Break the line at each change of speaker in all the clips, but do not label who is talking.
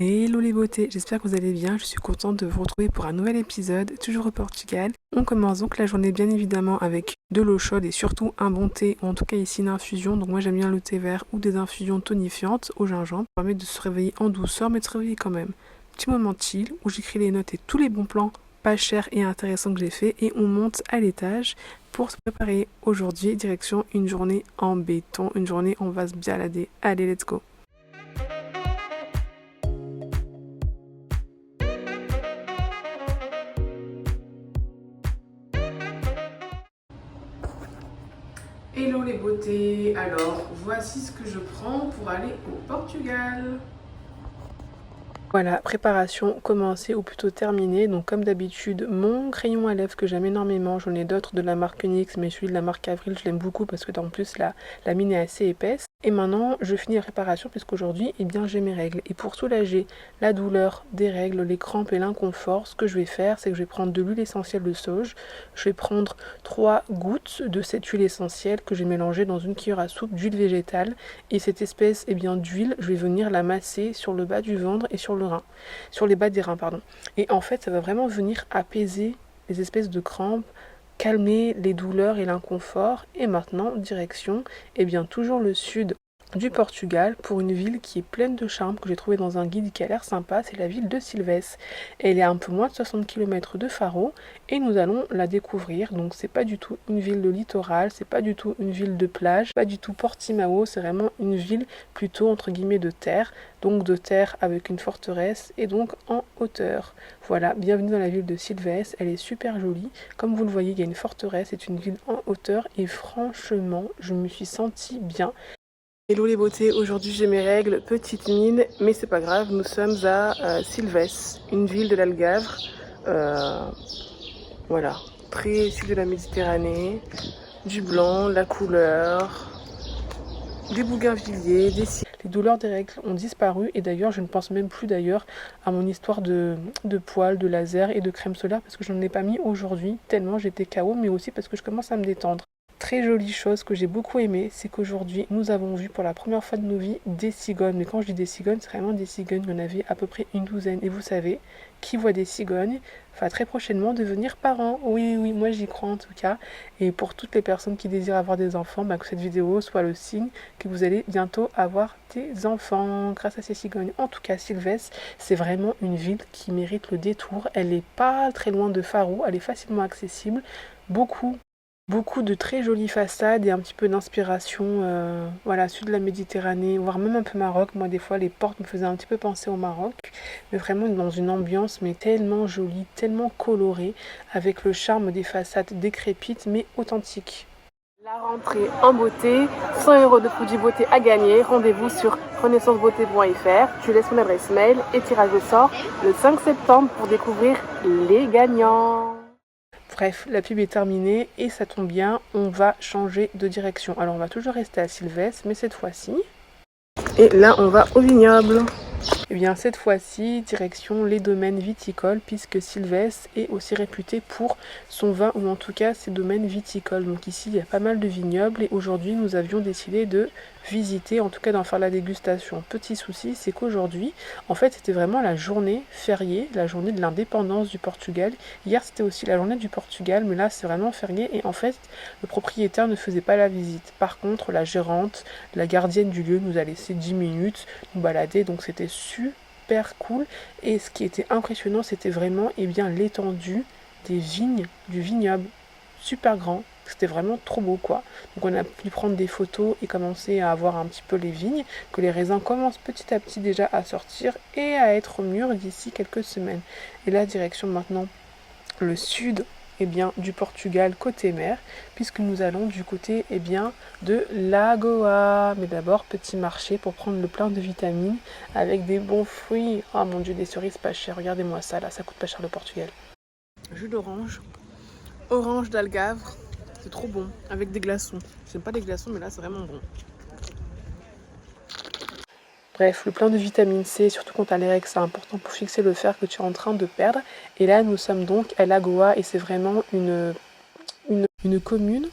Hello les beautés, j'espère que vous allez bien, je suis contente de vous retrouver pour un nouvel épisode, toujours au Portugal. On commence donc la journée bien évidemment avec de l'eau chaude et surtout un bon thé, ou en tout cas ici une infusion, donc moi j'aime bien le thé vert ou des infusions tonifiantes au gingembre, ça permet de se réveiller en douceur mais de se réveiller quand même. Petit moment chill où j'écris les notes et tous les bons plans pas chers et intéressants que j'ai fait et on monte à l'étage pour se préparer aujourd'hui direction une journée en béton, une journée où on va se balader. Allez, let's go! Hello les beautés, alors voici ce que je prends pour aller au Portugal. Voilà, préparation commencée ou plutôt terminée. Donc comme d'habitude, mon crayon à lèvres que j'aime énormément, j'en ai d'autres de la marque NYX, mais celui de la marque Avril, je l'aime beaucoup parce que en plus la mine est assez épaisse. Et maintenant, je finis la préparation puisqu'aujourd'hui, eh bien, j'ai mes règles. Et pour soulager la douleur des règles, les crampes et l'inconfort, ce que je vais faire, c'est que je vais prendre de l'huile essentielle de sauge. Je vais prendre 3 gouttes de cette huile essentielle que je vais mélanger dans une cuillère à soupe d'huile végétale. Et cette espèce eh bien, d'huile, je vais venir la masser sur le bas du ventre et sur le rein, sur les bas des reins, pardon. Et en fait, ça va vraiment venir apaiser les espèces de crampes, calmer les douleurs et l'inconfort. Et maintenant, direction, eh bien, toujours le sud du Portugal pour une ville qui est pleine de charme que j'ai trouvé dans un guide qui a l'air sympa, c'est la ville de Silves. Elle est à un peu moins de 60 km de Faro et nous allons la découvrir. Donc c'est pas du tout une ville de littoral, c'est pas du tout une ville de plage, pas du tout Portimao, c'est vraiment une ville plutôt entre guillemets de terre, donc de terre avec une forteresse et donc en hauteur. Voilà, bienvenue dans la ville de Silves, elle est super jolie. Comme vous le voyez, il y a une forteresse, c'est une ville en hauteur et franchement, je me suis sentie bien. Hello les beautés, aujourd'hui j'ai mes règles, petite mine, mais c'est pas grave, nous sommes à Silves, une ville de l'Algarve, voilà, très sud de la Méditerranée, du blanc, la couleur, des bougainvilliers, les douleurs des règles ont disparu et d'ailleurs je ne pense même plus d'ailleurs à mon histoire de poils, de laser et de crème solaire parce que je n'en ai pas mis aujourd'hui tellement j'étais KO mais aussi parce que je commence à me détendre. Très jolie chose que j'ai beaucoup aimé, c'est qu'aujourd'hui nous avons vu pour la première fois de nos vies des cigognes. Mais quand je dis des cigognes, c'est vraiment des cigognes, il y en avait à peu près une douzaine. Et vous savez, qui voit des cigognes va très prochainement devenir parent. Oui, oui, moi j'y crois en tout cas. Et pour toutes les personnes qui désirent avoir des enfants, que cette vidéo soit le signe que vous allez bientôt avoir des enfants grâce à ces cigognes. En tout cas, Silves, c'est vraiment une ville qui mérite le détour. Elle n'est pas très loin de Faro, elle est facilement accessible. Beaucoup de très jolies façades et un petit peu d'inspiration, voilà, sud de la Méditerranée, voire même un peu Maroc. Moi, des fois, les portes me faisaient un petit peu penser au Maroc, mais vraiment dans une ambiance mais tellement jolie, tellement colorée, avec le charme des façades décrépites mais authentiques. La rentrée en beauté, 100 € de produits beauté à gagner. Rendez-vous sur renaissancebeauté.fr. Tu laisses mon adresse mail et tirage au sort le 5 septembre pour découvrir les gagnants. Bref, la pub est terminée et ça tombe bien, on va changer de direction. Alors on va toujours rester à Silves, mais cette fois-ci... Et là on va au vignoble. Et bien cette fois-ci, direction les domaines viticoles, puisque Silves est aussi réputé pour son vin, ou en tout cas ses domaines viticoles. Donc ici il y a pas mal de vignobles et aujourd'hui nous avions décidé de visiter, en tout cas d'en faire la dégustation. Petit souci, c'est qu'aujourd'hui, en fait c'était vraiment la journée fériée, la journée de l'indépendance du Portugal. Hier c'était aussi la journée du Portugal, mais là c'est vraiment férié et en fait le propriétaire ne faisait pas la visite. Par contre la gérante, la gardienne du lieu nous a laissé 10 minutes nous balader, donc c'était super cool. Et ce qui était impressionnant, c'était vraiment l'étendue des vignes, du vignoble, super grand. C'était vraiment trop beau quoi. Donc on a pu prendre des photos et commencer à voir un petit peu les vignes, que les raisins commencent petit à petit déjà à sortir et à être mûrs d'ici quelques semaines. Et là, direction maintenant le sud du Portugal côté mer, puisque nous allons du côté de Lagoa. Mais d'abord, petit marché pour prendre le plein de vitamines avec des bons fruits. Oh mon dieu, des cerises pas chères. Regardez-moi ça, là, ça coûte pas cher le Portugal. Jus d'orange, orange d'Algarve, c'est trop bon, avec des glaçons. J'aime pas les glaçons, mais là, c'est vraiment bon. Bref, le plein de vitamine C, surtout quand tu as les règles, c'est important pour fixer le fer que tu es en train de perdre. Et là, nous sommes donc à Lagoa et c'est vraiment une commune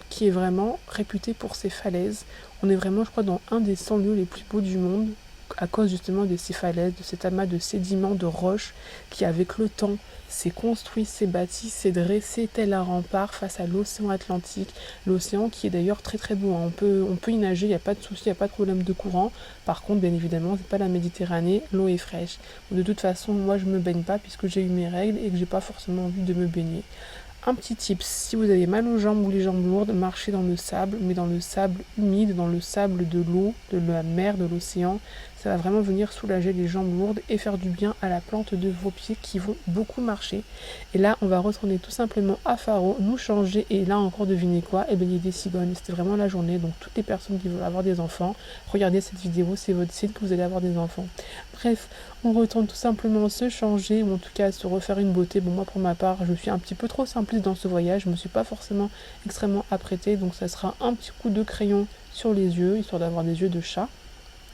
qui est vraiment réputée pour ses falaises. On est vraiment, je crois, dans un des 100 lieux les plus beaux du monde. à cause justement de ces falaises, de cet amas de sédiments, de roches qui avec le temps s'est construit, s'est bâti, s'est dressé tel un rempart face à l'océan Atlantique. L'océan qui est d'ailleurs très très beau, hein. On peut y nager, il n'y a pas de souci, il n'y a pas de problème de courant. Par contre, bien évidemment, c'est pas la Méditerranée, l'eau est fraîche. De toute façon, moi je me baigne pas puisque j'ai eu mes règles et que j'ai pas forcément envie de me baigner. Un petit tip, si vous avez mal aux jambes ou les jambes lourdes, marchez dans le sable, mais dans le sable humide, dans le sable de l'eau, de la mer, de l'océan. Ça va vraiment venir soulager les jambes lourdes et faire du bien à la plante de vos pieds qui vont beaucoup marcher. Et là, on va retourner tout simplement à Faro, nous changer. Et là encore, devinez quoi? Eh bien, il y a des cigognes. C'était vraiment la journée. Donc, toutes les personnes qui veulent avoir des enfants, regardez cette vidéo, c'est votre signe que vous allez avoir des enfants. Bref, on retourne tout simplement se changer, ou en tout cas se refaire une beauté. Bon, moi, pour ma part, je suis un petit peu trop simpliste dans ce voyage. Je me suis pas forcément extrêmement apprêtée. Donc, ça sera un petit coup de crayon sur les yeux, histoire d'avoir des yeux de chat.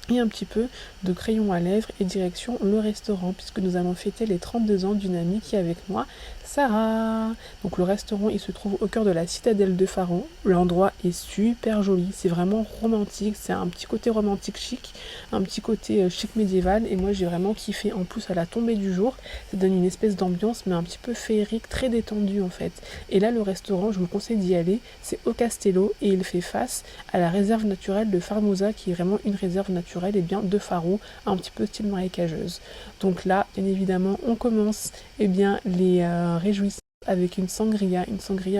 Et un petit peu de crayon à lèvres et direction le restaurant puisque nous allons fêter les 32 ans d'une amie qui est avec moi, Sarah. Donc le restaurant il se trouve au cœur de la citadelle de Faro. L'endroit est super joli, c'est vraiment romantique, c'est un petit côté romantique chic, un petit côté chic médiéval et moi j'ai vraiment kiffé. En plus à la tombée du jour, ça donne une espèce d'ambiance mais un petit peu féerique, très détendue en fait. Et là le restaurant, je vous conseille d'y aller, c'est au Castello et il fait face à la réserve naturelle de Farmosa qui est vraiment une réserve naturelle et bien de Faro, un petit peu style marécageuse. Donc là, bien évidemment, on commence bien les réjouissances avec une sangria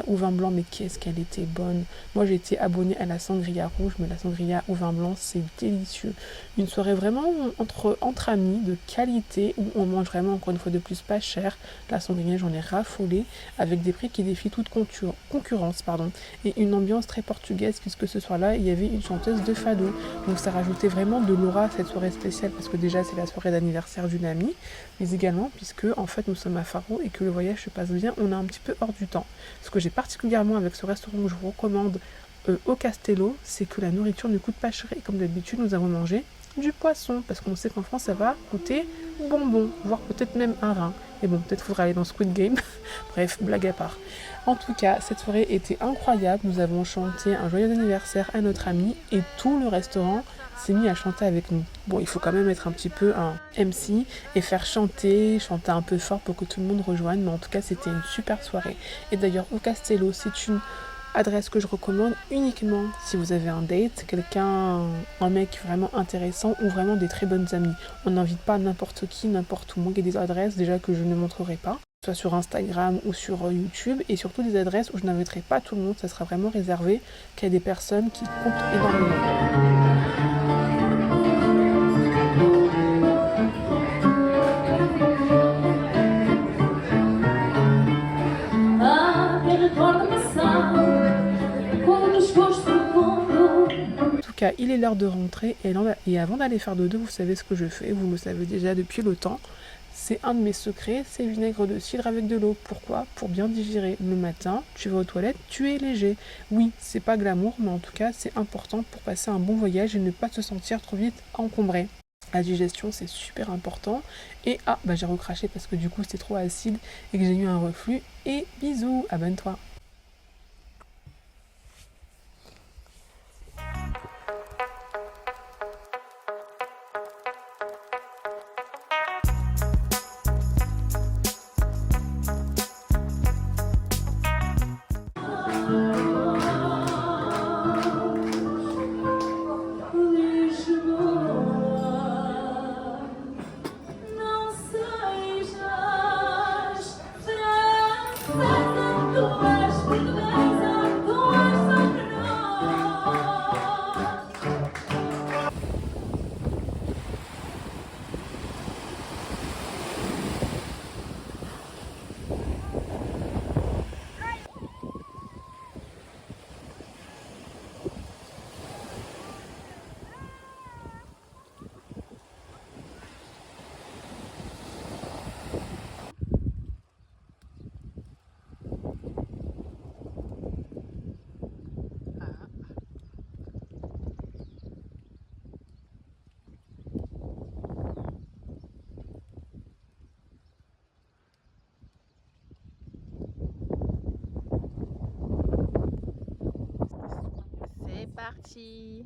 au vin blanc, mais qu'est-ce qu'elle était bonne. Moi j'ai été abonnée à la sangria rouge, mais la sangria au vin blanc c'est délicieux. Une soirée vraiment entre amis, de qualité, où on mange vraiment encore une fois de plus pas cher. La sangria j'en ai raffolé, avec des prix qui défient toute concurrence, et une ambiance très portugaise, puisque ce soir-là il y avait une chanteuse de fado, donc ça rajoutait vraiment de l'aura à cette soirée spéciale, parce que déjà c'est la soirée d'anniversaire d'une amie, mais également puisque en fait nous sommes à Faro et que le voyage se passe bien, on est un petit peu hors du temps. Ce que j'ai particulièrement avec ce restaurant que je vous recommande au Castello, c'est que la nourriture ne coûte pas cher et comme d'habitude nous avons mangé du poisson, parce qu'on sait qu'en France ça va coûter bonbon, voire peut-être même un rein. Et bon, peut-être faudra aller dans Squid Game. Bref, blague à part. En tout cas, cette soirée était incroyable. Nous avons chanté un joyeux anniversaire à notre amie et tout le restaurant s'est mis à chanter avec nous. Bon, il faut quand même être un petit peu un MC et faire chanter un peu fort pour que tout le monde rejoigne, mais en tout cas, c'était une super soirée. Et d'ailleurs, au Castello, c'est une adresse que je recommande uniquement si vous avez un date, un mec vraiment intéressant ou vraiment des très bonnes amies. On n'invite pas n'importe qui, n'importe où. Moi, il y a des adresses déjà que je ne montrerai pas, soit sur Instagram ou sur YouTube, et surtout des adresses où je n'inviterai pas tout le monde, ça sera vraiment réservé qu'à des personnes qui comptent énormément. En tout cas, il est l'heure de rentrer et avant d'aller faire dodo, vous savez ce que je fais, vous le savez déjà depuis le temps. C'est un de mes secrets, c'est vinaigre de cidre avec de l'eau. Pourquoi? Pour bien digérer. Le matin, tu vas aux toilettes, tu es léger. Oui, c'est pas glamour, mais en tout cas, c'est important pour passer un bon voyage et ne pas se sentir trop vite encombré. La digestion, c'est super important. Et j'ai recraché parce que du coup, c'était trop acide et que j'ai eu un reflux. Et bisous, abonne-toi.
C'est parti.